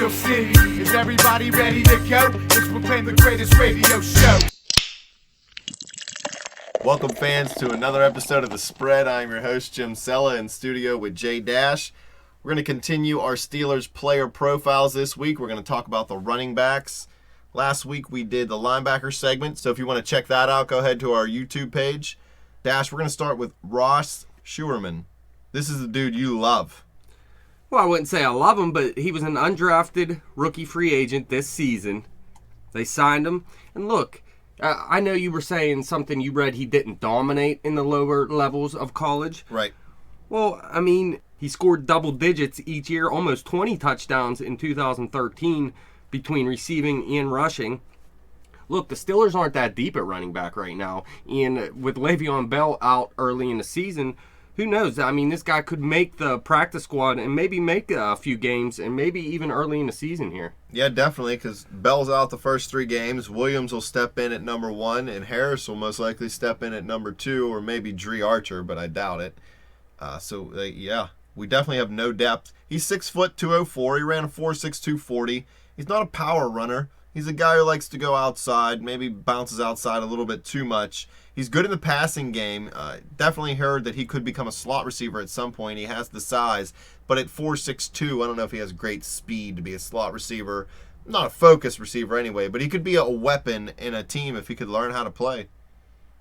Steel City. Is everybody ready to go? Let's proclaim the greatest radio show. Welcome, fans, to another episode of The Spread. I'm your host, Jim Sella, in studio with Jay Dash. We're going to continue our Steelers player profiles this week. We're going to talk about the running backs. Last week, we did the linebacker segment, so if you want to check that out, go ahead to our YouTube page. Dash, we're going to start with Ross Schuerman. This is the dude you love. Well, I wouldn't say I love him, but he was an undrafted rookie free agent this season. They signed him. And look, I know you were saying something you read he didn't dominate in the lower levels of college. Right. Well, I mean, he scored double digits each year, almost 20 touchdowns in 2013 between receiving and rushing. Look, the Steelers aren't that deep at running back right now. And with Le'Veon Bell out early in the season, who knows? I mean, this guy could make the practice squad and maybe make a few games and maybe even early in the season here. Yeah, definitely, because Bell's out the first 3 games. Williams will step in at number 1, and Harris will most likely step in at number 2, or maybe Dree Archer, but I doubt it. Yeah, we definitely have no depth. He's 6 foot 204. He ran a 4.6 240. He's not a power runner. He's a guy who likes to go outside, maybe bounces outside a little bit too much. He's good in the passing game. Definitely heard that he could become a slot receiver at some point. He has the size, but at 4.62, I don't know if he has great speed to be a slot receiver. Not a focus receiver anyway, but he could be a weapon in a team if he could learn how to play.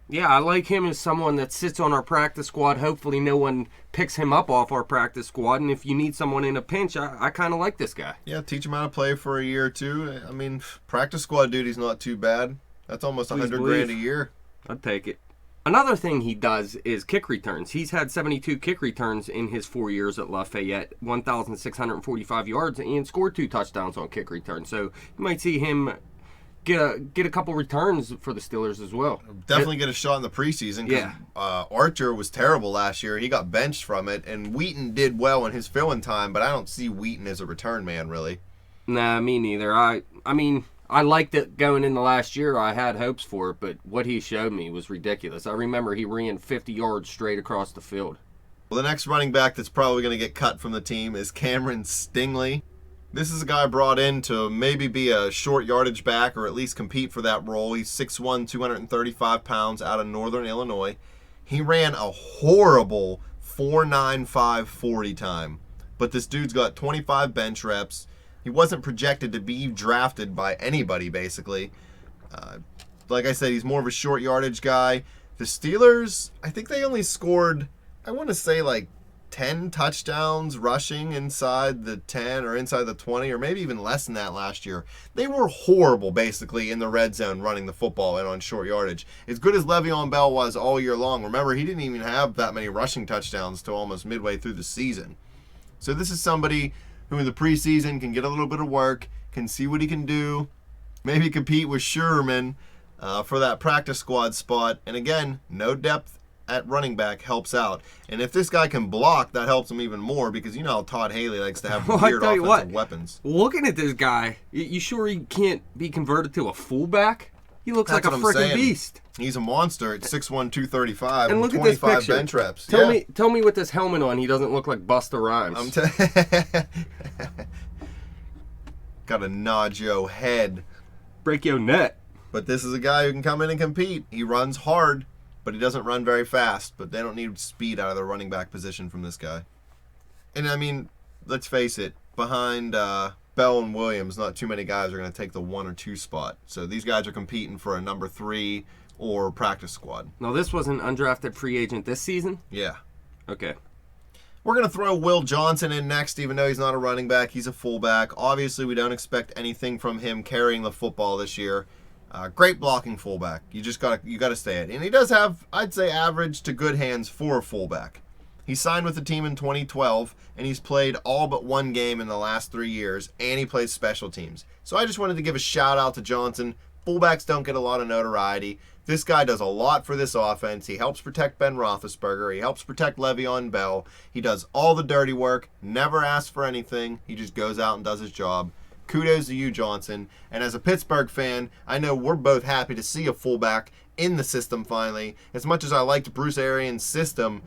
Yeah, I like him as someone that sits on our practice squad. Hopefully no one picks him up off our practice squad. And if you need someone in a pinch, I kind of like this guy. Yeah, teach him how to play for a year or two. I mean, practice squad duty's not too bad. That's almost $100,000 a year. I'd take it. Another thing he does is kick returns. He's had 72 kick returns in his 4 years at Lafayette, 1,645 yards, and scored 2 touchdowns on kick returns. So you might see him get a couple returns for the Steelers as well. Definitely get a shot in the preseason. Yeah. Archer was terrible last year. He got benched from it, and Wheaton did well in his fill-in time, but I don't see Wheaton as a return man, really. Nah, me neither. I mean, I liked it going in the last year. I had hopes for it, but what he showed me was ridiculous. I remember he ran 50 yards straight across the field. Well, the next running back that's probably going to get cut from the team is Cameron Stingley. This is a guy brought in to maybe be a short yardage back or at least compete for that role. He's 6'1", 235 pounds out of Northern Illinois. He ran a horrible 4.95 40 time, but this dude's got 25 bench reps. He wasn't projected to be drafted by anybody, basically. Like I said, he's more of a short yardage guy. The Steelers, I think they only scored, I want to say like 10 touchdowns rushing inside the 10 or inside the 20 or maybe even less than that last year. They were horrible, basically, in the red zone running the football and on short yardage. As good as Le'Veon Bell was all year long, remember, he didn't even have that many rushing touchdowns till almost midway through the season. So this is somebody who in the preseason can get a little bit of work, can see what he can do, maybe compete with Schuerman for that practice squad spot. And again, no depth at running back helps out. And if this guy can block, that helps him even more because you know how Todd Haley likes to have weird offensive weapons. Looking at this guy, you sure he can't be converted to a fullback? He looks like a freaking beast. He's a monster at 6'1", 235 and look 25 at this picture. Bench reps. Tell me with this helmet on, he doesn't look like Busta Rhymes. Got a nod your head. Break your neck. But this is a guy who can come in and compete. He runs hard, but he doesn't run very fast. But they don't need speed out of the running back position from this guy. And I mean, let's face it, behind Bell and Williams, not too many guys are going to take the 1 or 2 spot. So these guys are competing for a number 3 or practice squad. Now, this was an undrafted free agent this season? Yeah. Okay. We're going to throw Will Johnson in next, even though he's not a running back. He's a fullback. Obviously, we don't expect anything from him carrying the football this year. Great blocking fullback. You got to stay it. And he does have, I'd say, average to good hands for a fullback. He signed with the team in 2012, and he's played all but 1 game in the last 3 years, and he plays special teams. So I just wanted to give a shout out to Johnson. Fullbacks don't get a lot of notoriety. This guy does a lot for this offense. He helps protect Ben Roethlisberger. He helps protect Le'Veon Bell. He does all the dirty work, never asks for anything. He just goes out and does his job. Kudos to you, Johnson. And as a Pittsburgh fan, I know we're both happy to see a fullback in the system finally. As much as I liked Bruce Arians' system,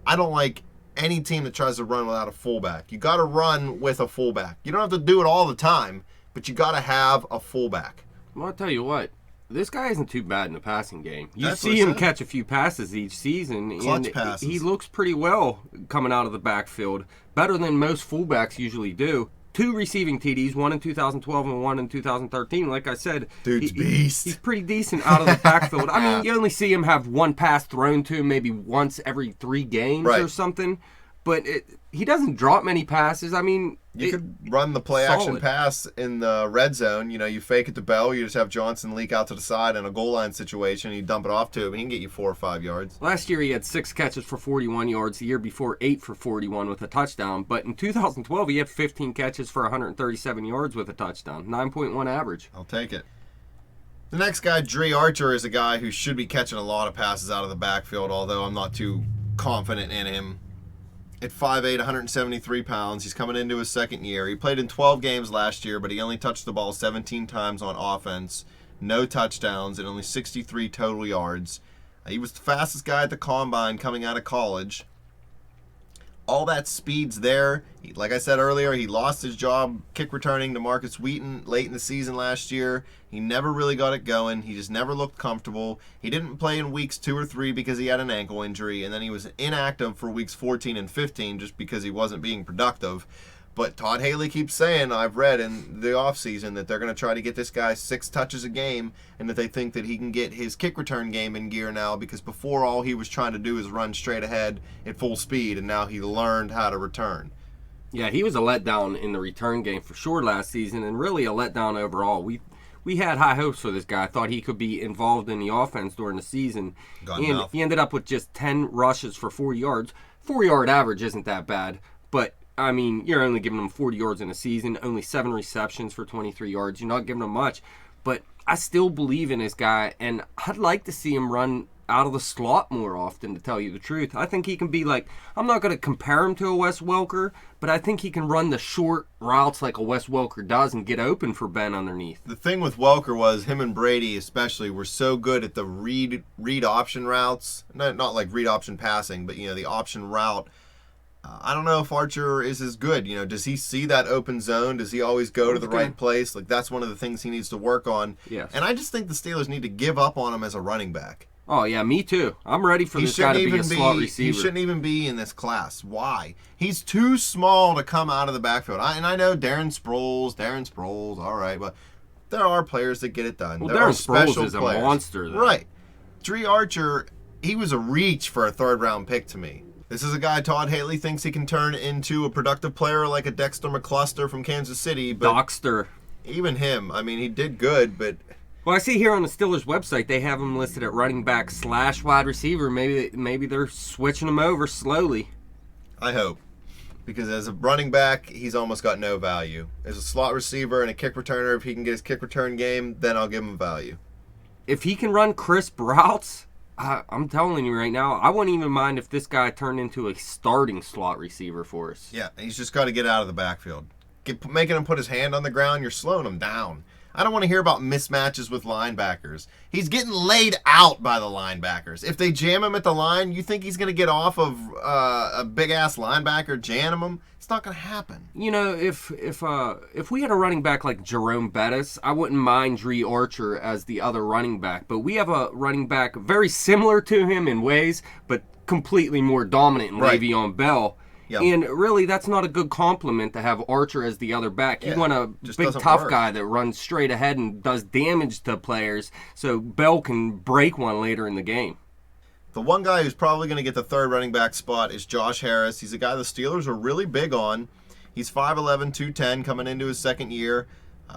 I don't like any team that tries to run without a fullback. You got to run with a fullback. You don't have to do it all the time, but you got to have a fullback. Well, I'll tell you what. This guy isn't too bad in the passing game. You That's see him catch a few passes each season, Clutch and passes. he looks pretty well coming out of the backfield. Better than most fullbacks usually do. 2 receiving TDs, one in 2012 and one in 2013. Like I said, Dude's beast. He's pretty decent out of the backfield. I mean, you only see him have one pass thrown to him maybe once every 3 games or something. But he doesn't drop many passes. I mean, you could run the play-action solid. pass in the red zone. You know, you fake it to Bell. You just have Johnson leak out to the side in a goal line situation. You dump it off to him. He can get you 4 or 5 yards. Last year he had 6 catches for 41 yards. The year before 8 for 41 with a touchdown. But in 2012 he had 15 catches for 137 yards with a touchdown. 9.1 average. I'll take it. The next guy, Turi Archer, is a guy who should be catching a lot of passes out of the backfield, although I'm not too confident in him. At 5'8", 173 pounds, he's coming into his second year. He played in 12 games last year, but he only touched the ball 17 times on offense. No touchdowns and only 63 total yards. He was the fastest guy at the combine coming out of college. All that speed's there. Like I said earlier, he lost his job kick returning to Marcus Wheaton late in the season last year. He never really got it going. He just never looked comfortable. He didn't play in weeks 2 or 3 because he had an ankle injury, and then he was inactive for weeks 14 and 15 just because he wasn't being productive. But Todd Haley keeps saying, I've read in the offseason, that they're going to try to get this guy 6 touches a game, and that they think that he can get his kick return game in gear now, because before all he was trying to do is run straight ahead at full speed, and now he learned how to return. Yeah, he was a letdown in the return game for sure last season, and really a letdown overall. We had high hopes for this guy. I thought he could be involved in the offense during the season. And he ended up with just 10 rushes for 40 yards. 4-yard average isn't that bad, but I mean, you're only giving him 40 yards in a season, only 7 receptions for 23 yards. You're not giving him much. But I still believe in this guy, and I'd like to see him run out of the slot more often, to tell you the truth. I think he can be like, I'm not going to compare him to a Wes Welker, but I think he can run the short routes like a Wes Welker does and get open for Ben underneath. The thing with Welker was him and Brady especially were so good at the read option routes. Not like read option passing, but, you know, the option route. I don't know if Archer is as good. You know, does he see that open zone? Does he always go to the right place? Like, that's one of the things he needs to work on. Yes. And I just think the Steelers need to give up on him as a running back. Oh, yeah, me too. I'm ready for this guy to be a slot receiver. He shouldn't even be in this class. Why? He's too small to come out of the backfield. And I know Darren Sproles, all right, but there are players that get it done. Well, there Darren are special Sproles is players. a monster, though. Right. Turi Archer, he was a reach for a 3rd-round pick to me. This is a guy Todd Haley thinks he can turn into a productive player like a Dexter McCluster from Kansas City. But Doxter. even him, I mean, he did good, but... Well, I see here on the Steelers website they have him listed at running back / wide receiver. Maybe they're switching him over slowly. I hope. Because as a running back, he's almost got no value. As a slot receiver and a kick returner, if he can get his kick return game, then I'll give him value. If he can run crisp routes, I'm telling you right now, I wouldn't even mind if this guy turned into a starting slot receiver for us. Yeah, he's just got to get out of the backfield. Making him put his hand on the ground, you're slowing him down. I don't want to hear about mismatches with linebackers. He's getting laid out by the linebackers. If they jam him at the line, you think he's going to get off of a big-ass linebacker jamming him? It's not going to happen. You know, if we had a running back like Jerome Bettis, I wouldn't mind Turi Archer as the other running back. But we have a running back very similar to him in ways, but completely more dominant in Le'Veon Bell. Yep. And really, that's not a good compliment to have Archer as the other back. You want a big, tough guy that runs straight ahead and does damage to players so Bell can break one later in the game. The one guy who's probably going to get the 3rd running back spot is Josh Harris. He's a guy the Steelers are really big on. He's 5'11", 210, coming into his 2nd year.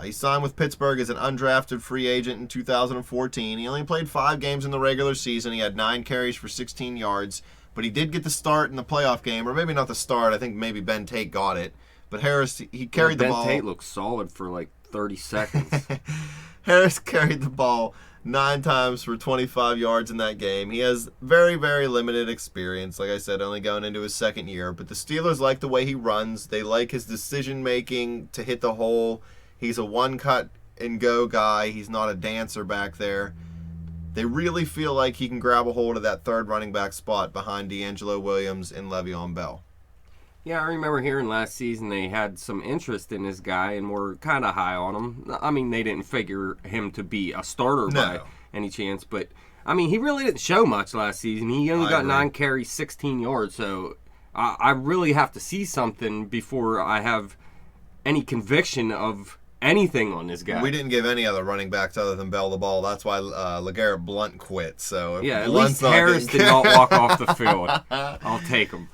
He signed with Pittsburgh as an undrafted free agent in 2014. He only played 5 games in the regular season. He had 9 carries for 16 yards. But he did get the start in the playoff game, or maybe not the start. I think maybe Ben Tate got it. But Harris, he carried the ball. Ben Tate looked solid for like 30 seconds. Harris carried the ball 9 times for 25 yards in that game. He has very, very limited experience. Like I said, only going into his 2nd year. But the Steelers like the way he runs. They like his decision-making to hit the hole. He's a one-cut-and-go guy. He's not a dancer back there. They really feel like he can grab a hold of that 3rd running back spot behind D'Angelo Williams and Le'Veon Bell. Yeah, I remember hearing last season they had some interest in this guy and were kind of high on him. I mean, they didn't figure him to be a starter by any chance, but I mean, he really didn't show much last season. He only got 9 carries, 16 yards, so I really have to see something before I have any conviction of anything on this guy. We didn't give any other running backs other than Bell the ball. That's why LeGarrette Blunt quit. So yeah, at least Harris did not walk off the field. I'll take him.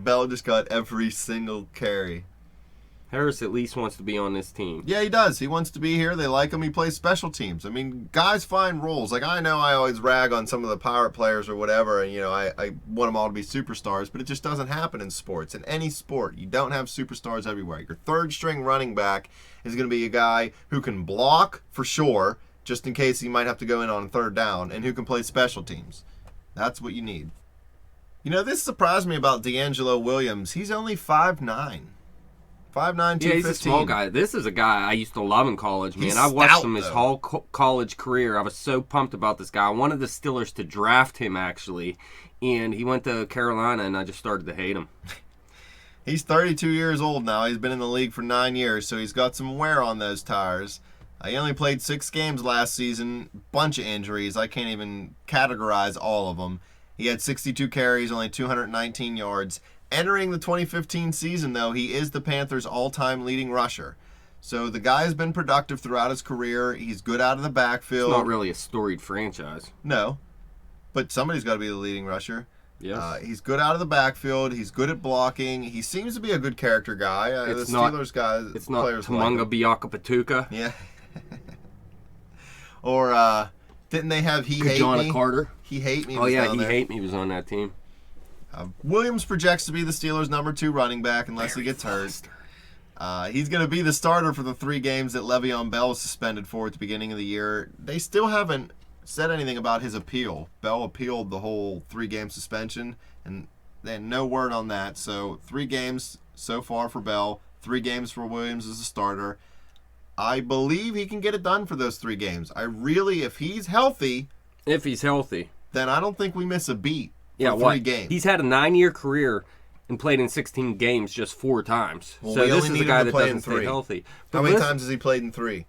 Bell just got every single carry. Harris at least wants to be on this team. Yeah, he does. He wants to be here. They like him. He plays special teams. I mean, guys find roles. Like, I know I always rag on some of the Pirate players or whatever, and, you know, I want them all to be superstars, but it just doesn't happen in sports. In any sport, you don't have superstars everywhere. Your third-string running back is going to be a guy who can block, for sure, just in case he might have to go in on third down, and who can play special teams. That's what you need. You know, this surprised me about D'Angelo Williams. He's only 5'9". 5'9", 215. Yeah, he's a small guy. This is a guy I used to love in college, man. He's I watched stout, him his though. whole college career. I was so pumped about this guy. I wanted the Steelers to draft him, actually, and he went to Carolina, and I just started to hate him. He's 32 years old now. He's been in the league for 9 years, so he's got some wear on those tires. He only played 6 games last season. Bunch of injuries. I can't even categorize all of them. He had 62 carries, only 219 yards. Entering the 2015 season, though, he is the Panthers' all-time leading rusher. So the guy has been productive throughout his career. He's good out of the backfield. It's not really a storied franchise. No, but somebody's got to be the leading rusher. Yes. He's good out of the backfield. He's good at blocking. He seems to be a good character guy. It's the not- Steelers guys. It's not players like Tumunga him. Biakapatuka. Yeah. Or didn't they have He Hate Kajana Me? Carter. He Hate Me. Oh, was yeah, down he there. hate me was on that team. Williams projects to be the Steelers' number 2 running back unless he gets hurt. He's going to be the starter for the 3 games that Le'Veon Bell was suspended for at the beginning of the year. They still haven't said anything about his appeal. Bell appealed the whole 3-game suspension, and they had no word on that. So 3 games so far for Bell, 3 games for Williams as a starter. I believe he can get it done for those 3 games. If he's healthy, then I don't think we miss a beat. Yeah, 3 games. He's had a 9-year career and played in 16 games just 4 times. Well, so we this only is need a guy him to that play in doesn't 3. stay healthy. How many times has he played in 3?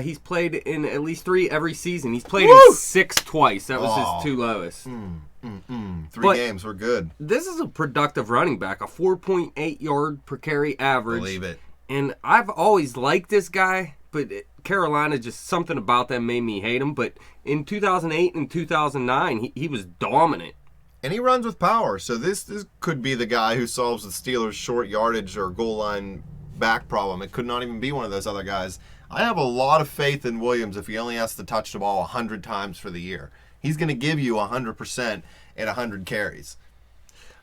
He's played in at least 3 every season. He's played in 6 twice. That was his 2 lowest. 3 games, we're good. This is a productive running back, a 4.8 yard per carry average. Believe it. And I've always liked this guy, but Carolina, just something about them made me hate him. But in 2008 and 2009, he was dominant. And he runs with power, so this could be the guy who solves the Steelers' short yardage or goal line back problem. It could not even be one of those other guys. I have a lot of faith in Williams if he only has to touch the ball 100 times for the year. He's going to give you 100% at 100 carries.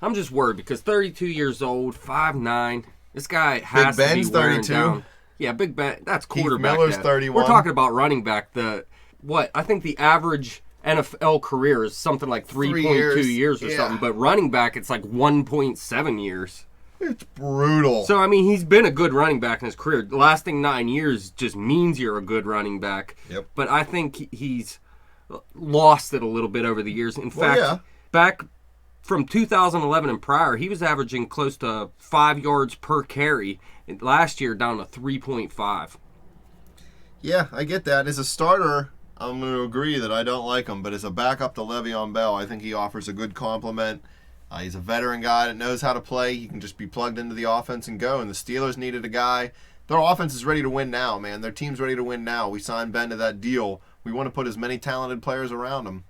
I'm just worried because 32 years old, 5'9". This guy has Big to Ben's be wearing 32. down. Yeah, Big Ben. That's quarterback. Miller's depth. 31. We're talking about running back. I think the average NFL career is something like 3.2 years or something. But running back, it's like 1.7 years. It's brutal. So, I mean, he's been a good running back in his career. Lasting 9 years just means you're a good running back. Yep. But I think he's lost it a little bit over the years. In fact, back from 2011 and prior, he was averaging close to 5 yards per carry. And last year, down to 3.5. Yeah, I get that. As a starter, I'm going to agree that I don't like him. But as a backup to Le'Veon Bell, I think he offers a good complement. He's a veteran guy that knows how to play. He can just be plugged into the offense and go. And the Steelers needed a guy. Their offense is ready to win now, man. Their team's ready to win now. We signed Ben to that deal. We want to put as many talented players around him.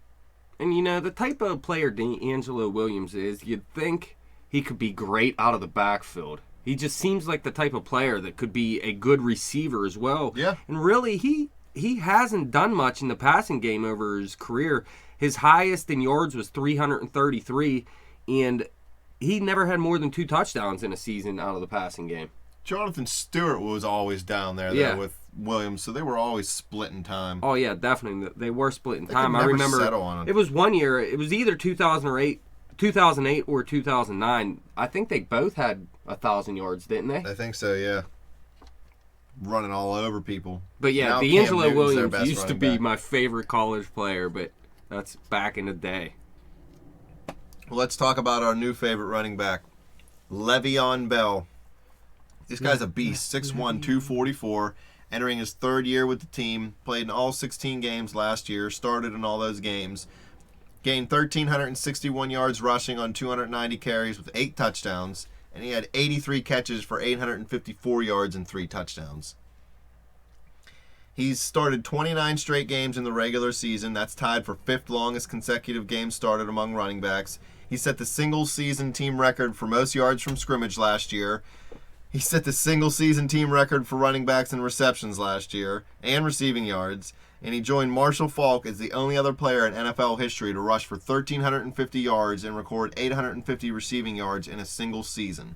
And, you know, the type of player D'Angelo Williams is, you'd think he could be great out of the backfield. He just seems like the type of player that could be a good receiver as well. Yeah. And really, he hasn't done much in the passing game over his career. His highest in yards was 333, and he never had more than 2 touchdowns in a season out of the passing game. Jonathan Stewart was always down there though, with Williams, so they were always splitting time. Oh, yeah, definitely. They were splitting They time. could I never remember settle on it. It was one year. It was either 2008 or 2009. I think they both had 1,000 yards, didn't they? I think so, yeah. Running all over people. But yeah, Now D'Angelo Cam Newton's their Williams best used to running be back. my favorite college player, but that's back in the day. Let's talk about our new favorite running back. Le'Veon Bell. This guy's a beast. 6'1", 244. Entering his third year with the team. Played in all 16 games last year. Started in all those games. Gained 1,361 yards rushing on 290 carries with 8 touchdowns. And he had 83 catches for 854 yards and 3 touchdowns. He's started 29 straight games in the regular season. That's tied for 5th longest consecutive games started among running backs. He set the single-season team record for most yards from scrimmage last year. He set the single-season team record for running backs and receptions last year and receiving yards. And he joined Marshall Faulk as the only other player in NFL history to rush for 1,350 yards and record 850 receiving yards in a single season.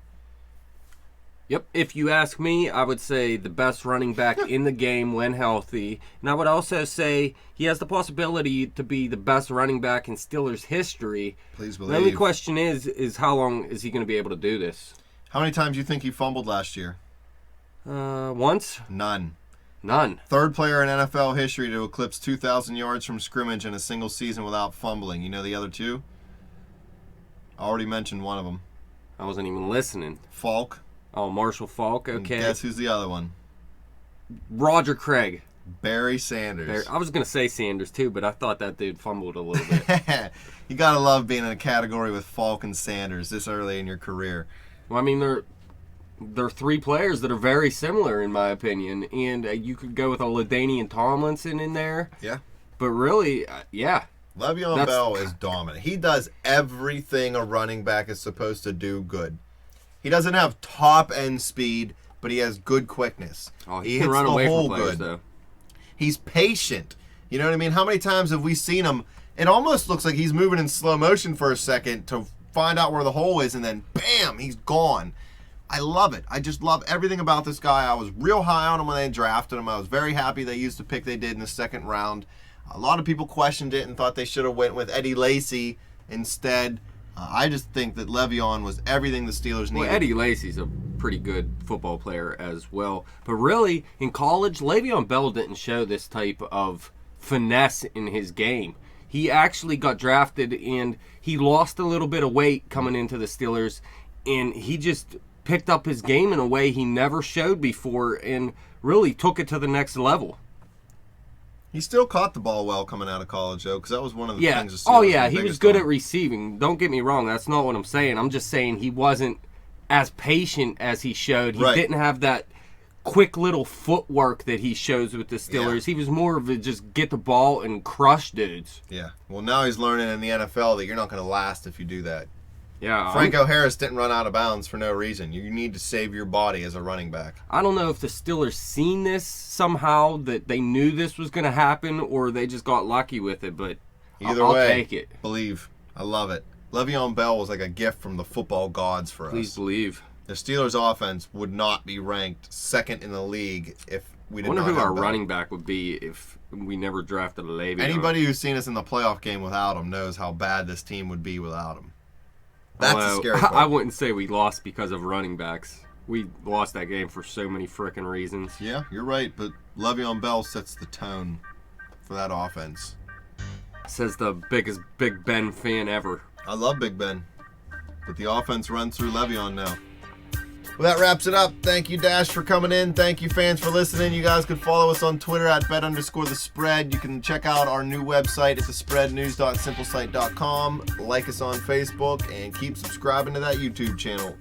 Yep, if you ask me, I would say the best running back in the game when healthy. And I would also say he has the possibility to be the best running back in Steelers history. Please believe. The only question is how long is he going to be able to do this? How many times do you think he fumbled last year? Once? None. None. Third player in NFL history to eclipse 2,000 yards from scrimmage in a single season without fumbling. You know the other two? I already mentioned one of them. I wasn't even listening. Faulk. Oh, Marshall Faulk, okay. And guess who's the other one? Roger Craig. Barry Sanders. I was going to say Sanders too, but I thought that dude fumbled a little bit. You got to love being in a category with Faulk and Sanders this early in your career. Well, I mean, they're 3 players that are very similar in my opinion, and you could go with a LaDainian Tomlinson in there. Yeah. But really, yeah. Le'Veon Bell is dominant. He does everything a running back is supposed to do good. He doesn't have top-end speed, but he has good quickness. Oh, he can run away from players, though. He's patient. You know what I mean? How many times have we seen him? It almost looks like he's moving in slow motion for a second to find out where the hole is, and then, bam, he's gone. I love it. I just love everything about this guy. I was real high on him when they drafted him. I was very happy they used the pick they did in the 2nd round. A lot of people questioned it and thought they should have went with Eddie Lacy instead. I just think that Le'Veon was everything the Steelers needed. Well, Eddie Lacy's a pretty good football player as well. But really, in college, Le'Veon Bell didn't show this type of finesse in his game. He actually got drafted, and he lost a little bit of weight coming into the Steelers, and he just picked up his game in a way he never showed before and really took it to the next level. He still caught the ball well coming out of college, though, because that was one of the things. The Steelers oh, yeah, were he was biggest good on. at receiving. Don't get me wrong. That's not what I'm saying. I'm just saying he wasn't as patient as he showed. He didn't have that quick little footwork that he shows with the Steelers. Yeah. He was more of a just get the ball and crush dudes. Yeah. Well, now he's learning in the NFL that you're not going to last if you do that. Yeah. Franco Harris didn't run out of bounds for no reason. You need to save your body as a running back. I don't know if the Steelers seen this somehow, that they knew this was going to happen, or they just got lucky with it, but I'll take it. Believe. I love it. Le'Veon Bell was like a gift from the football gods for us. Please believe. The Steelers' offense would not be ranked 2nd in the league if we did not have I wonder who our Bell. running back would be if we never drafted a Le'Veon. Anybody who's seen us in the playoff game without him knows how bad this team would be without him. That's a scary part. I wouldn't say we lost because of running backs. We lost that game for so many frickin' reasons. Yeah, you're right, but Le'Veon Bell sets the tone for that offense. Says the biggest Big Ben fan ever. I love Big Ben, but the offense runs through Le'Veon now. Well, that wraps it up. Thank you, Dash, for coming in. Thank you, fans, for listening. You guys can follow us on Twitter at bet_the_spread. You can check out our new website at thespreadnews.simplesite.com. Like us on Facebook, and keep subscribing to that YouTube channel.